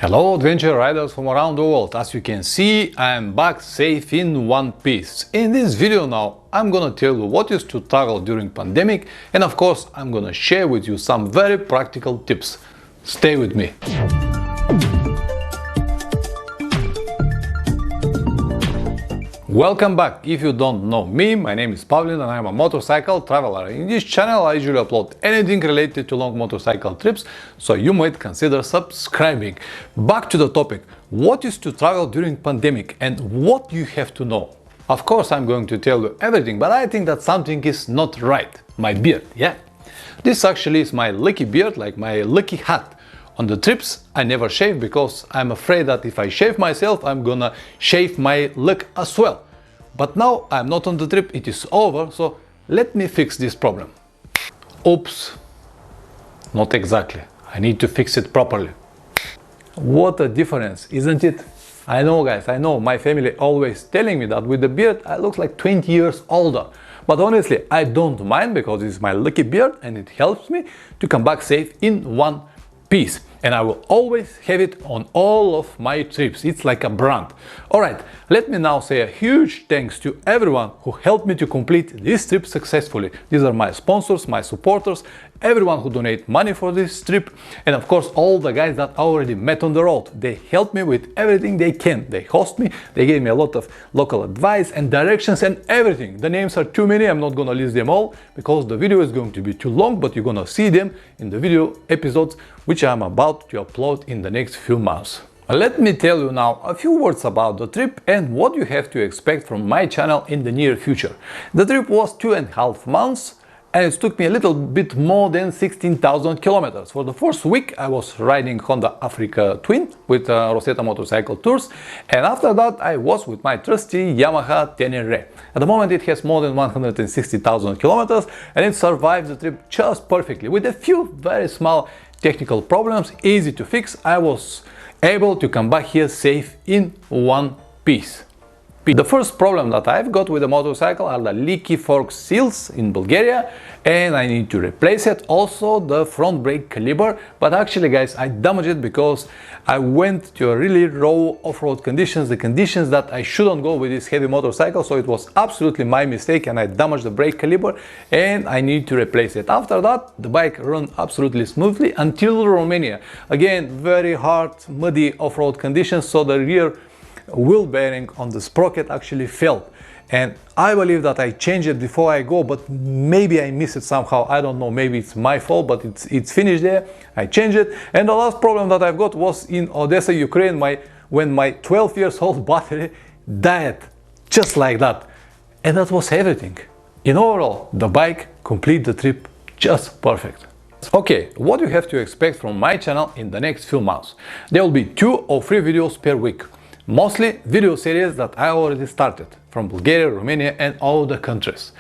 Hello adventure riders from around the world. As you can see, I am back safe in one piece. In this video now, I'm gonna tell you what is to travel during pandemic, and of course I'm gonna share with you some very practical tips. Stay with me. Welcome back. If you don't know me, my name is Pavlin and I'm a motorcycle traveler. In this channel I usually upload anything related to long motorcycle trips, so you might consider subscribing. Back to the topic, what is to travel during pandemic and what you have to know. Of course I'm going to tell you everything, but I think that something is not right. My beard, yeah. This actually is my lucky beard, like my lucky hat. On the trips I never shave because I'm afraid that if I shave myself I'm gonna shave my luck as well. But now I'm not on the trip, it is over, so let me fix this problem. Oops, not exactly. I need to fix it properly. What a difference, isn't it? I know guys, I know, my family always telling me that with the beard I look like 20 years older. But honestly I don't mind because it's my lucky beard and it helps me to come back safe in one piece, and I will always have it on all of my trips. It's like a brand. Alright, let me now say a huge thanks to everyone who helped me to complete this trip successfully. These are my sponsors, my supporters, everyone who donate money for this trip, and of course all the guys that I already met on the road. They helped me with everything they can. They host me, they gave me a lot of local advice and directions and everything. The names are too many, I'm not gonna list them all because the video is going to be too long, but you're gonna see them in the video episodes which I'm about to upload in the next few months. Let me tell you now a few words about the trip and what you have to expect from my channel in the near future. The trip was 2.5 months and it took me a little bit more than 16,000 kilometers. For the first week I was riding Honda Africa Twin with Rosetta Motorcycle Tours, and after that I was with my trusty Yamaha Tenere. At the moment it has more than 160,000 kilometers and it survived the trip just perfectly. With a few very small technical problems, easy to fix, I was able to come back here safe in one piece. The first problem that I've got with the motorcycle are the leaky fork seals in Bulgaria, and I need to replace it. Also the front brake caliper, but actually guys I damaged it because I went to a really raw off-road conditions, the conditions that I shouldn't go with this heavy motorcycle, so it was absolutely my mistake and I damaged the brake caliper and I need to replace it. After that the bike ran absolutely smoothly until Romania. Again, very hard, muddy off-road conditions, so the rear wheel bearing on the sprocket actually fell, and I believe that I changed it before I go, but maybe I missed it somehow. I don't know, maybe it's my fault, but it's finished there. I changed it. And the last problem that I've got was in Odessa, Ukraine, when my 12 years old battery died just like that, and that was everything. In overall, the bike completed the trip just perfect. Okay, what you have to expect from my channel in the next few months? There will be 2 or 3 videos per week. Mostly video series that I already started from Bulgaria, Romania and all the countries.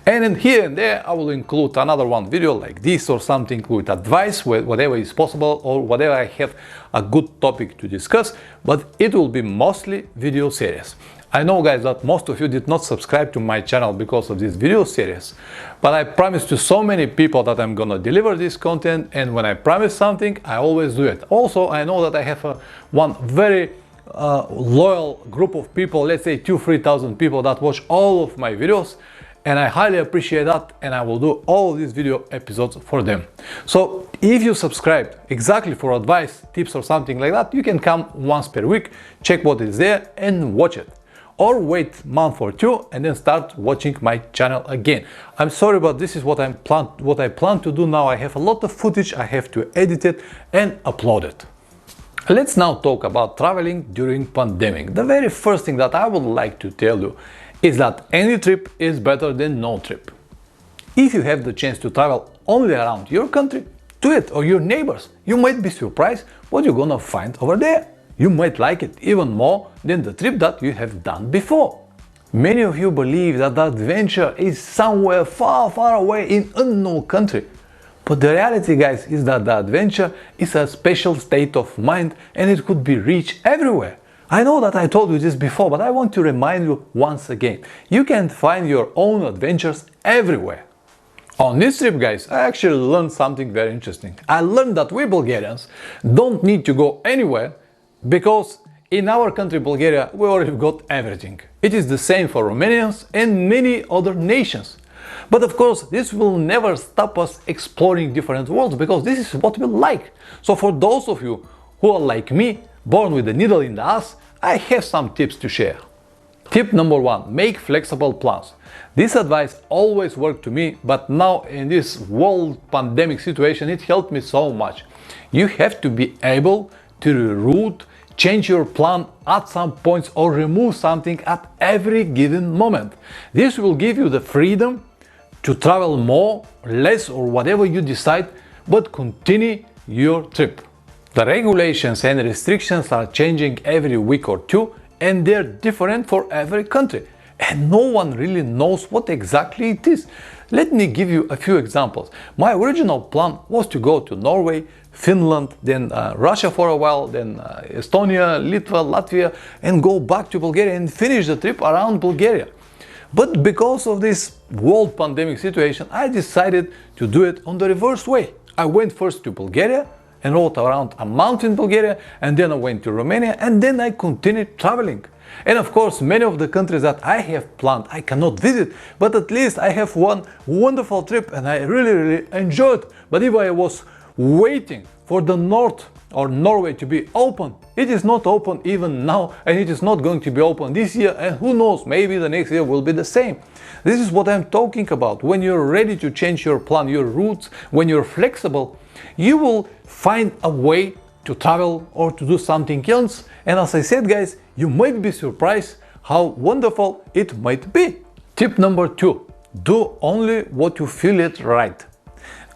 And in here and there I will include another one video like this or something with advice, whatever is possible or whatever I have a good topic to discuss, but it will be mostly video series. I know guys that most of you did not subscribe to my channel because of this video series, but I promised to so many people that I'm gonna deliver this content, and when I promise something I always do it. Also I know that I have one very loyal group of people, let's say 2,000–3,000 people that watch all of my videos, and I highly appreciate that, and I will do all of these video episodes for them. So if you subscribe exactly for advice, tips or something like that, you can come once per week, check what is there and watch it, or wait a month or 2 and then start watching my channel again. I'm sorry, but this is what I plan to do now. I have a lot of footage, I have to edit it and upload it. Let's now talk about traveling during pandemic. The very first thing that I would like to tell you is that any trip is better than no trip. If you have the chance to travel only around your country, do it, or your neighbors. You might be surprised what you're gonna find over there. You might like it even more than the trip that you have done before. Many of you believe that the adventure is somewhere far, far away in unknown country. But the reality, guys, is that the adventure is a special state of mind and it could be reached everywhere. I know that I told you this before, but I want to remind you once again. You can find your own adventures everywhere. On this trip, guys, I actually learned something very interesting. I learned that we Bulgarians don't need to go anywhere Because in our country, Bulgaria, we already got everything. It is the same for Romanians and many other nations. But of course, this will never stop us exploring different worlds, because this is what we like. So for those of you who are like me, born with a needle in the ass, I have some tips to share. Tip number 1. Make flexible plans. This advice always worked to me, but now in this world pandemic situation, it helped me so much. You have to be able to reroute, change your plan at some points, or remove something at every given moment. This will give you the freedom to travel more, less, or whatever you decide, but continue your trip. The regulations and restrictions are changing every week or two, and they're different for every country. And no one really knows what exactly it is. Let me give you a few examples. My original plan was to go to Norway, Finland, then Russia for a while, then Estonia, Litva, Latvia, and go back to Bulgaria and finish the trip around Bulgaria. But because of this world pandemic situation, I decided to do it on the reverse way. I went first to Bulgaria and rode around a month in Bulgaria, and then I went to Romania, and then I continued traveling. And of course, many of the countries that I have planned I cannot visit, but at least I have one wonderful trip and I really enjoyed. But if I was waiting for the North or Norway to be open, it is not open even now, and it is not going to be open this year, and who knows, maybe the next year will be the same. This is what I'm talking about. When you're ready to change your plan, your routes, when you're flexible, you will find a way to travel or to do something else. And as I said, guys, you might be surprised how wonderful it might be. Tip number 2. Do only what you feel it right.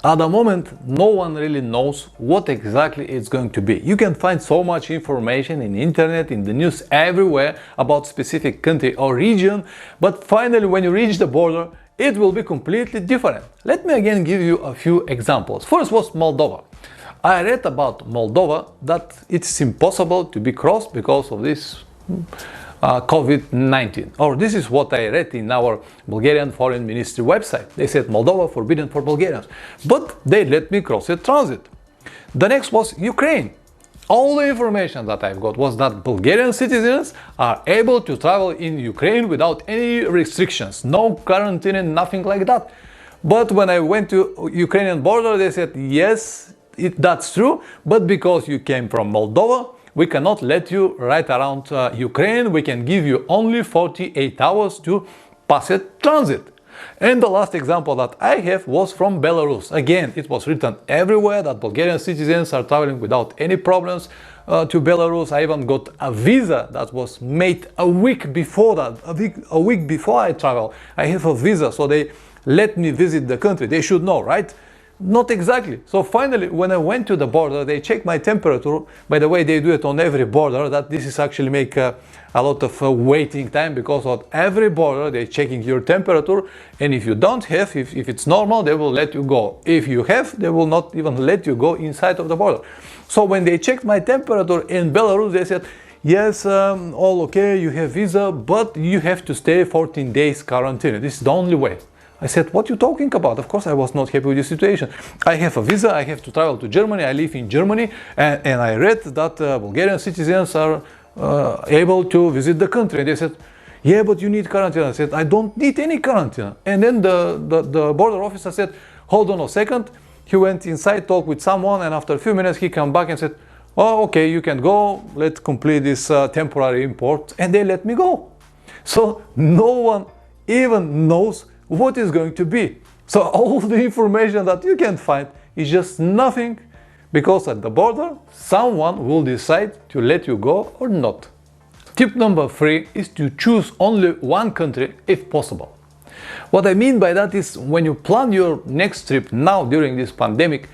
At the moment, no one really knows what exactly it's going to be. You can find so much information in internet, in the news, everywhere about specific country or region, but finally when you reach the border, it will be completely different. Let me again give you a few examples. First was Moldova. I read about Moldova that it's impossible to be crossed because of this COVID-19. Or this is what I read in our Bulgarian Foreign Ministry website. They said Moldova forbidden for Bulgarians, but they let me cross it transit. The next was Ukraine. All the information that I've got was that Bulgarian citizens are able to travel in Ukraine without any restrictions, no quarantine, nothing like that. But when I went to Ukrainian border, they said, yes, that's true, but because you came from Moldova, we cannot let you right around Ukraine. We can give you only 48 hours to pass it transit. And the last example that I have was from Belarus. Again, it was written everywhere that Bulgarian citizens are traveling without any problems to Belarus. I even got a visa that was made a week before that, a week before I travel. I have a visa, so they let me visit the country. They should know, right? Not exactly. So finally, when I went to the border, they checked my temperature. By the way, they do it on every border. That this is actually make a lot of waiting time, because on every border they're checking your temperature, and if you don't have, if it's normal, they will let you go. If you have, they will not even let you go inside of the border. So when they checked my temperature in Belarus, they said, yes, all okay, you have visa, but you have to stay 14 days quarantine. This is the only way. I said, what are you talking about? Of course, I was not happy with the situation. I have a visa, I have to travel to Germany, I live in Germany, and I read that Bulgarian citizens are able to visit the country. And they said, yeah, but you need quarantine. I said, I don't need any quarantine. And then the border officer said, hold on a second. He went inside, talked with someone, and after a few minutes he came back and said, oh, okay, you can go, let's complete this temporary import, and they let me go. So no one even knows what is going to be. So all the information that you can find is just nothing, because at the border someone will decide to let you go or not. Tip number 3 is to choose only one country if possible. What I mean by that is, when you plan your next trip now during this pandemic,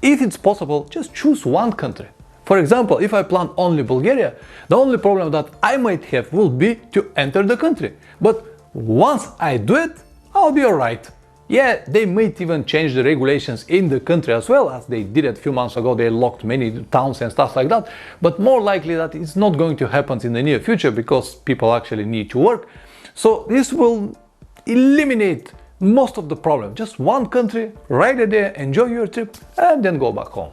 if it's possible, just choose one country. For example, if I plan only Bulgaria, the only problem that I might have will be to enter the country. But once I do it, I'll be alright. Yeah, they might even change the regulations in the country as well, as they did it a few months ago. They locked many towns and stuff like that. But more likely that it's not going to happen in the near future, because people actually need to work. So this will eliminate most of the problem. Just one country, right there, enjoy your trip, and then go back home.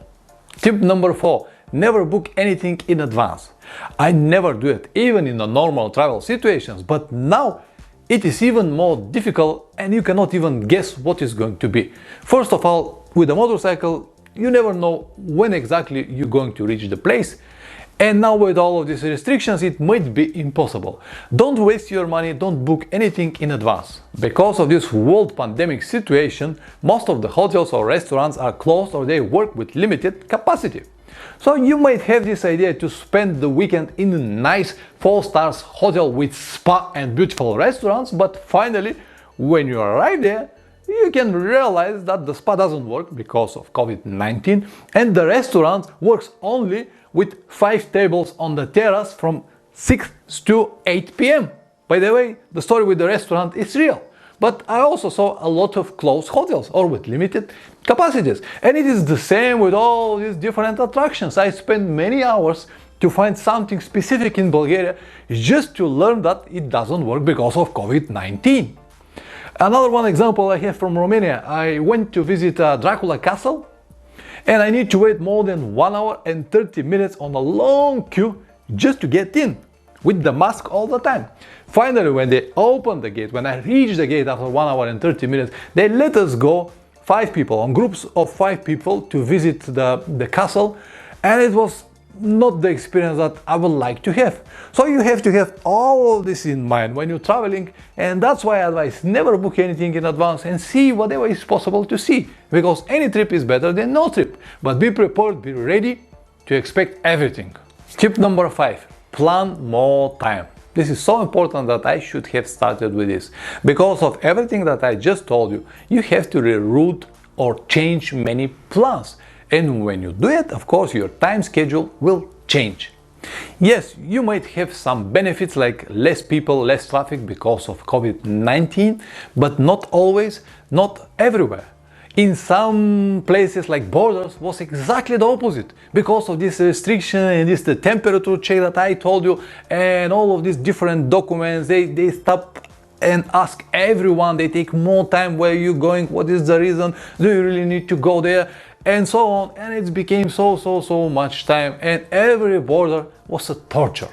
Tip number 4. never book anything in advance. I never do it, even in the normal travel situations, but now it is even more difficult and you cannot even guess what is going to be. First of all, with a motorcycle, you never know when exactly you're going to reach the place. And now with all of these restrictions, it might be impossible. Don't waste your money, don't book anything in advance. Because of this world pandemic situation, most of the hotels or restaurants are closed or they work with limited capacity. So you might have this idea to spend the weekend in a nice 4-star hotel with spa and beautiful restaurants, but finally, when you arrive there, you can realize that the spa doesn't work because of COVID-19 and the restaurant works only with 5 tables on the terrace from 6 to 8 p.m. By the way, the story with the restaurant is real. But I also saw a lot of closed hotels or with limited capacities. And it is the same with all these different attractions. I spent many hours to find something specific in Bulgaria just to learn that it doesn't work because of COVID-19. Another one example I have from Romania. I went to visit Dracula Castle and I need to wait more than 1 hour and 30 minutes on a long queue just to get in, with the mask all the time. Finally, when they opened the gate, when I reached the gate after 1 hour and 30 minutes, they let us go, 5 people, on groups of 5 people, to visit the castle, and it was not the experience that I would like to have. So you have to have all of this in mind when you're traveling, and that's why I advise never book anything in advance and see whatever is possible to see, because any trip is better than no trip. But be prepared, be ready to expect everything. Tip number 5. Plan more time. This is so important that I should have started with this. Because of everything that I just told you, you have to reroute or change many plans. And when you do it, of course, your time schedule will change. Yes, you might have some benefits like less people, less traffic because of COVID-19, but not always, not everywhere. In some places like borders was exactly the opposite. Because of this restriction and this the temperature check that I told you and all of these different documents, they stop and ask everyone, they take more time, where you going, what is the reason, do you really need to go there, and so on. And it became so much time, and every border was a torture.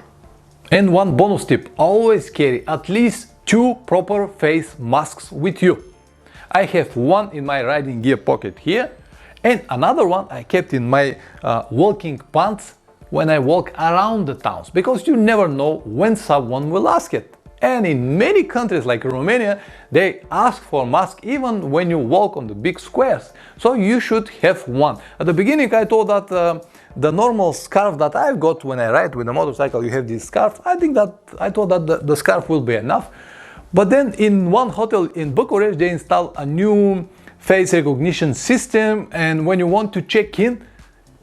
And one bonus tip, always carry at least 2 proper face masks with you. I have one in my riding gear pocket here, and another one I kept in my walking pants when I walk around the towns, because you never know when someone will ask it. And in many countries like Romania, they ask for masks even when you walk on the big squares. So you should have one. At the beginning I thought that the normal scarf that I've got when I ride with a motorcycle, you have this scarf. I thought that the scarf will be enough. But then in one hotel in Bucharest, they installed a new face recognition system, and when you want to check in,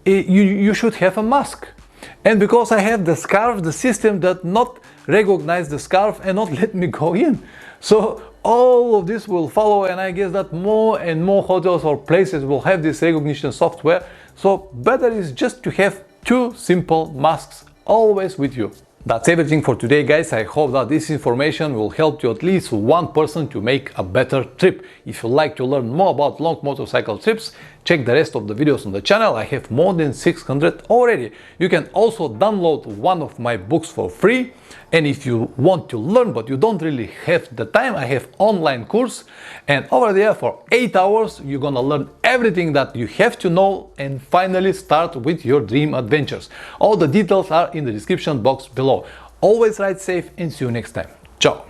you should have a mask. And because I have the scarf, the system does not recognize the scarf and not let me go in. So all of this will follow, and I guess that more and more hotels or places will have this recognition software. So better is just to have 2 simple masks always with you. That's everything for today, guys. I hope that this information will help you at least one person to make a better trip. If you like to learn more about long motorcycle trips, check the rest of the videos on the channel. I have more than 600 already. You can also download one of my books for free. And if you want to learn but you don't really have the time, I have online course, and over there for 8 hours you're gonna learn everything that you have to know and finally start with your dream adventures. All the details are in the description box below. Always ride safe and see you next time. Ciao!